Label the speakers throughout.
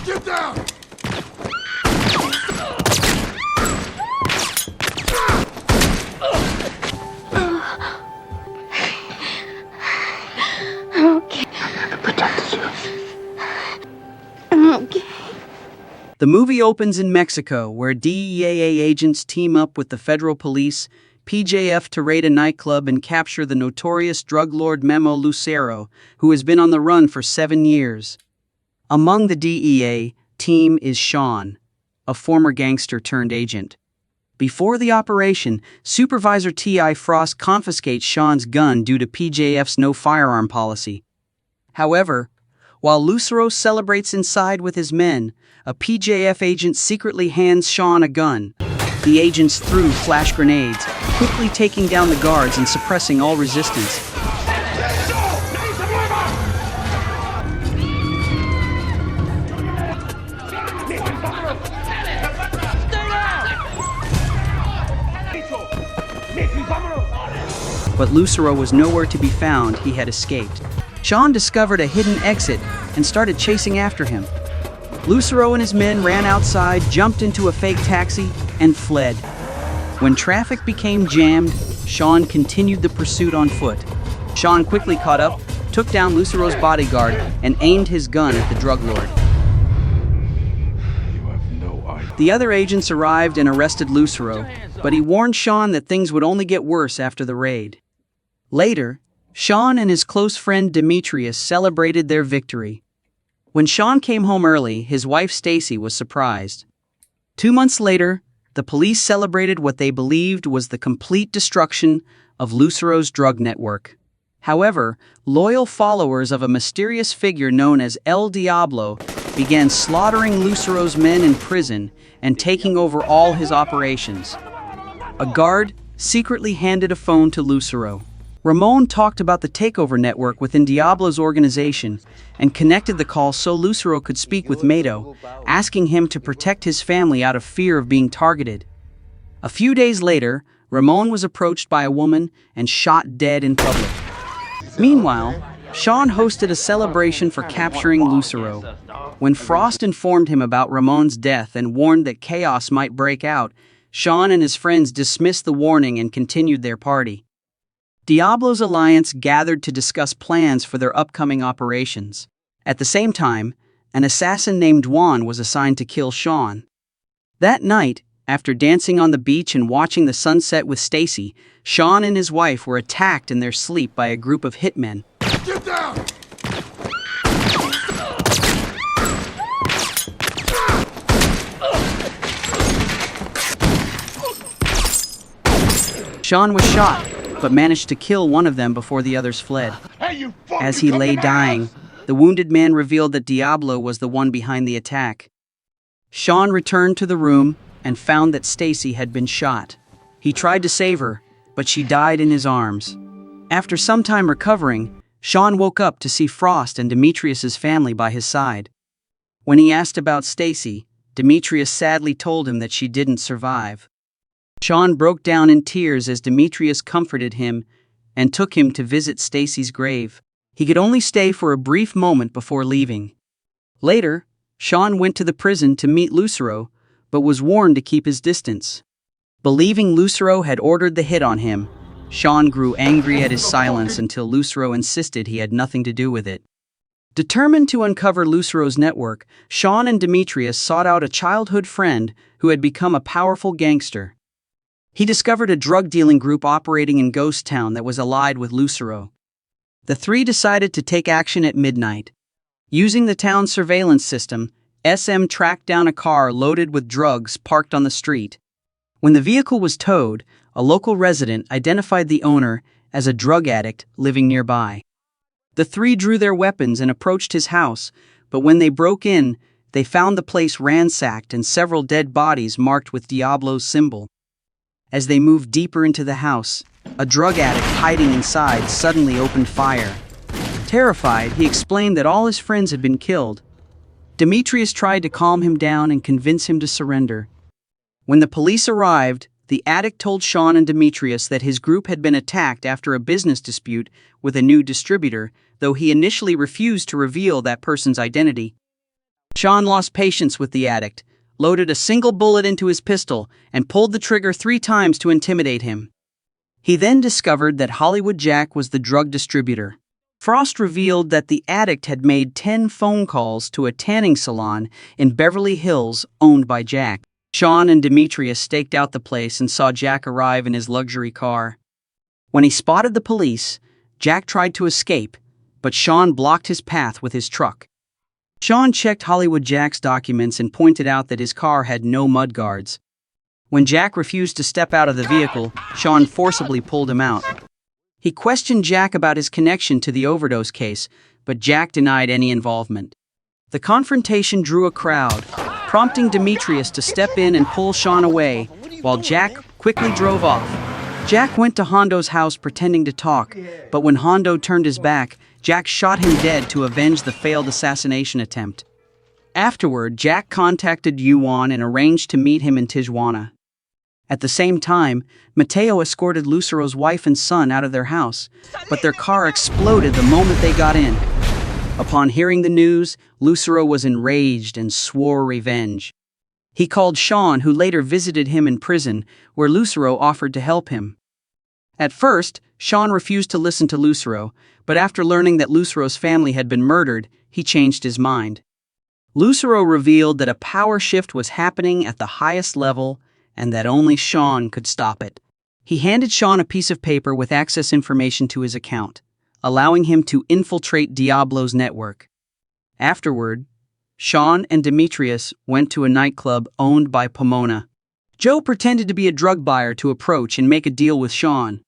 Speaker 1: Get down!
Speaker 2: Okay.
Speaker 1: Protect you.
Speaker 2: Okay.
Speaker 3: The movie opens in Mexico, where DEA agents team up with the federal police, PJF, to raid a nightclub and capture the notorious drug lord Memo Lucero, who has been on the run for 7 years. Among the DEA team is Sean, a former gangster turned agent. Before the operation, Supervisor T.I. Frost confiscates Sean's gun due to PJF's no firearm policy. However, while Lucero celebrates inside with his men, a PJF agent secretly hands Sean a gun. The agents threw flash grenades, quickly taking down the guards and suppressing all resistance. But Lucero was nowhere to be found. He had escaped. Sean discovered a hidden exit and started chasing after him. Lucero and his men ran outside, jumped into a fake taxi, and fled. When traffic became jammed, Sean continued the pursuit on foot. Sean quickly caught up, took down Lucero's bodyguard, and aimed his gun at the drug lord.
Speaker 1: You have no idea.
Speaker 3: The other agents arrived and arrested Lucero, but he warned Sean that things would only get worse after the raid. Later, Sean and his close friend Demetrius celebrated their victory. When Sean came home early, his wife Stacy was surprised. 2 months later, the police celebrated what they believed was the complete destruction of Lucero's drug network. However, loyal followers of a mysterious figure known as El Diablo began slaughtering Lucero's men in prison and taking over all his operations. A guard secretly handed a phone to Lucero. Ramon talked about the takeover network within Diablo's organization and connected the call so Lucero could speak with Mato, asking him to protect his family out of fear of being targeted. A few days later, Ramon was approached by a woman and shot dead in public. Meanwhile, Sean hosted a celebration for capturing Lucero. When Frost informed him about Ramon's death and warned that chaos might break out, Sean and his friends dismissed the warning and continued their party. Diablo's alliance gathered to discuss plans for their upcoming operations. At the same time, an assassin named Juan was assigned to kill Sean. That night, after dancing on the beach and watching the sunset with Stacy, Sean and his wife were attacked in their sleep by a group of hitmen.
Speaker 1: Get down!
Speaker 3: Sean was shot, but managed to kill one of them before the others fled.
Speaker 1: Hey,
Speaker 3: As he lay dying, the wounded man revealed that Diablo was the one behind the attack. Sean returned to the room and found that Stacy had been shot. He tried to save her, but she died in his arms. After some time recovering, Sean woke up to see Frost and Demetrius's family by his side. When he asked about Stacy, Demetrius sadly told him that she didn't survive. Sean broke down in tears as Demetrius comforted him and took him to visit Stacy's grave. He could only stay for a brief moment before leaving. Later, Sean went to the prison to meet Lucero, but was warned to keep his distance. Believing Lucero had ordered the hit on him, Sean grew angry at his silence until Lucero insisted he had nothing to do with it. Determined to uncover Lucero's network, Sean and Demetrius sought out a childhood friend who had become a powerful gangster. He discovered a drug-dealing group operating in Ghost Town that was allied with Lucero. The three decided to take action at midnight. Using the town's surveillance system, SM tracked down a car loaded with drugs parked on the street. When the vehicle was towed, a local resident identified the owner as a drug addict living nearby. The three drew their weapons and approached his house, but when they broke in, they found the place ransacked and several dead bodies marked with Diablo's symbol. As they moved deeper into the house, a drug addict hiding inside suddenly opened fire. Terrified, he explained that all his friends had been killed. Demetrius tried to calm him down and convince him to surrender. When the police arrived, the addict told Sean and Demetrius that his group had been attacked after a business dispute with a new distributor, though he initially refused to reveal that person's identity. Sean lost patience with the addict, loaded a single bullet into his pistol, and pulled the trigger 3 times to intimidate him. He then discovered that Hollywood Jack was the drug distributor. Frost revealed that the addict had made 10 phone calls to a tanning salon in Beverly Hills owned by Jack. Sean and Demetrius staked out the place and saw Jack arrive in his luxury car. When he spotted the police, Jack tried to escape, but Sean blocked his path with his truck. Sean checked Hollywood Jack's documents and pointed out that his car had no mudguards. When Jack refused to step out of the vehicle, Sean forcibly pulled him out. He questioned Jack about his connection to the overdose case, but Jack denied any involvement. The confrontation drew a crowd, prompting Demetrius to step in and pull Sean away, while Jack quickly drove off. Jack went to Hondo's house pretending to talk, but when Hondo turned his back, Jack shot him dead to avenge the failed assassination attempt. Afterward, Jack contacted Yuan and arranged to meet him in Tijuana. At the same time, Mateo escorted Lucero's wife and son out of their house, but their car exploded the moment they got in. Upon hearing the news, Lucero was enraged and swore revenge. He called Sean, who later visited him in prison, where Lucero offered to help him. At first, Sean refused to listen to Lucero, but after learning that Lucero's family had been murdered, he changed his mind. Lucero revealed that a power shift was happening at the highest level and that only Sean could stop it. He handed Sean a piece of paper with access information to his account, allowing him to infiltrate Diablo's network. Afterward, Sean and Demetrius went to a nightclub owned by Pomona. Joe pretended to be a drug buyer to approach and make a deal with Sean.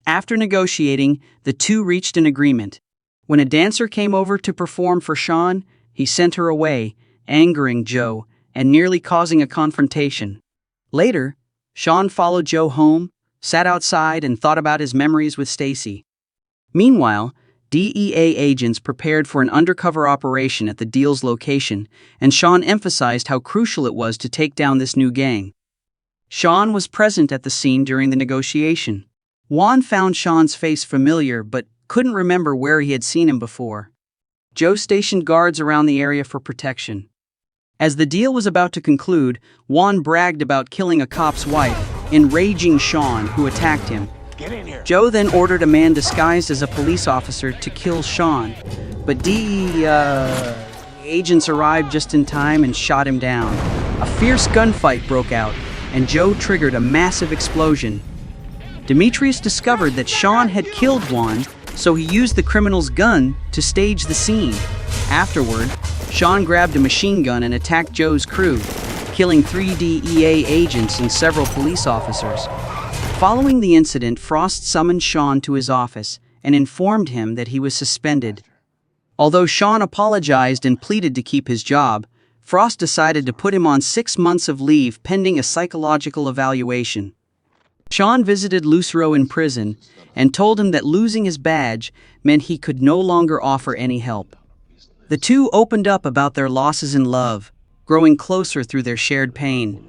Speaker 3: After negotiating, the two reached an agreement. When a dancer came over to perform for Sean, he sent her away, angering Joe and nearly causing a confrontation. Later, Sean followed Joe home, sat outside, and thought about his memories with Stacy. Meanwhile, DEA agents prepared for an undercover operation at the deal's location, and Sean emphasized how crucial it was to take down this new gang. Sean was present at the scene during the negotiation. Juan found Sean's face familiar but couldn't remember where he had seen him before. Joe stationed guards around the area for protection. As the deal was about to conclude, Juan bragged about killing a cop's wife, enraging Sean, who attacked him.
Speaker 1: Get in here.
Speaker 3: Joe then ordered a man disguised as a police officer to kill Sean, but DEA agents arrived just in time and shot him down. A fierce gunfight broke out, and Joe triggered a massive explosion. Demetrius discovered that Sean had killed Juan, so he used the criminal's gun to stage the scene. Afterward, Sean grabbed a machine gun and attacked Joe's crew, killing 3 DEA agents and several police officers. Following the incident, Frost summoned Sean to his office and informed him that he was suspended. Although Sean apologized and pleaded to keep his job, Frost decided to put him on 6 months of leave pending a psychological evaluation. Sean visited Lucero in prison and told him that losing his badge meant he could no longer offer any help. The two opened up about their losses in love, growing closer through their shared pain.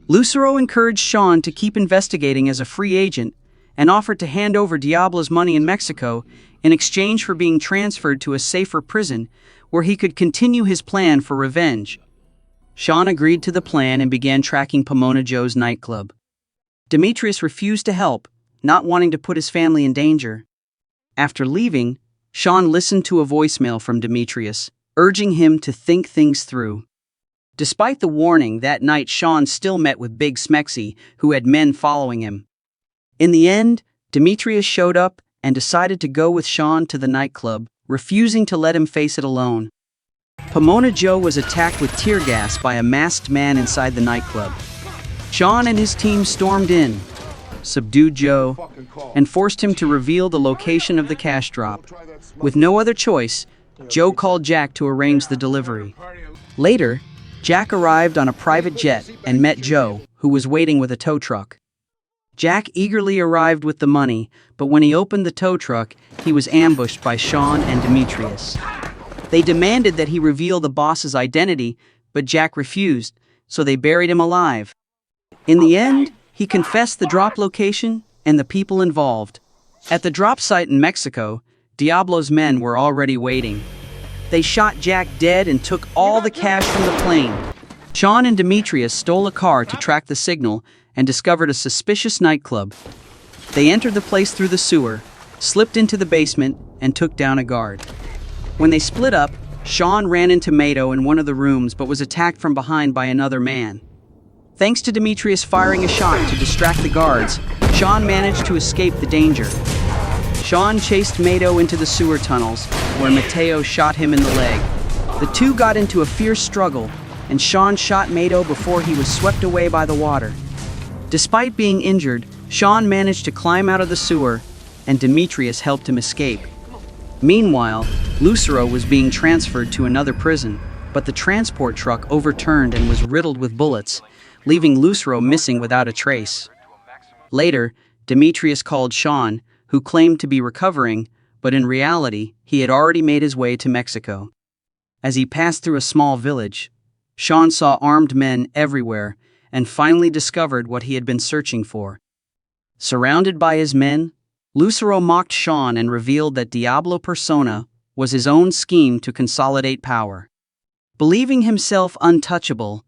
Speaker 3: Lucero encouraged Sean to keep investigating as a free agent and offered to hand over Diablo's money in Mexico in exchange for being transferred to a safer prison where he could continue his plan for revenge. Sean agreed to the plan and began tracking Pomona Joe's nightclub. Demetrius refused to help, not wanting to put his family in danger. After leaving, Sean listened to a voicemail from Demetrius, urging him to think things through. Despite the warning, that night Sean still met with Big Smexy, who had men following him. In the end, Demetrius showed up and decided to go with Sean to the nightclub, refusing to let him face it alone. Pomona Joe was attacked with tear gas by a masked man inside the nightclub. Sean and his team stormed in, subdued Joe, and forced him to reveal the location of the cash drop. With no other choice, Joe called Jack to arrange the delivery. Later, Jack arrived on a private jet and met Joe, who was waiting with a tow truck. Jack eagerly arrived with the money, but when he opened the tow truck, he was ambushed by Sean and Demetrius. They demanded that he reveal the boss's identity, but Jack refused, so they buried him alive. In the end, he confessed the drop location and the people involved. At the drop site in Mexico, Diablo's men were already waiting. They shot Jack dead and took all the cash from the plane. Sean and Demetrius stole a car to track the signal and discovered a suspicious nightclub. They entered the place through the sewer, slipped into the basement, and took down a guard. When they split up, Sean ran into Mado in one of the rooms but was attacked from behind by another man. Thanks to Demetrius firing a shot to distract the guards, Sean managed to escape the danger. Sean chased Mado into the sewer tunnels, where Mateo shot him in the leg. The two got into a fierce struggle, and Sean shot Mado before he was swept away by the water. Despite being injured, Sean managed to climb out of the sewer, and Demetrius helped him escape. Meanwhile, Lucero was being transferred to another prison, but the transport truck overturned and was riddled with bullets, leaving Lucero missing without a trace. Later, Demetrius called Sean, who claimed to be recovering, but in reality, he had already made his way to Mexico. As he passed through a small village, Sean saw armed men everywhere and finally discovered what he had been searching for. Surrounded by his men, Lucero mocked Sean and revealed that Diablo Persona was his own scheme to consolidate power. Believing himself untouchable,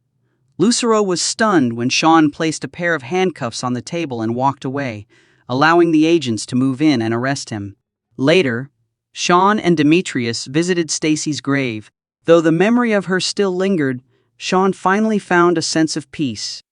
Speaker 3: Lucero was stunned when Sean placed a pair of handcuffs on the table and walked away, allowing the agents to move in and arrest him. Later, Sean and Demetrius visited Stacy's grave. Though the memory of her still lingered, Sean finally found a sense of peace.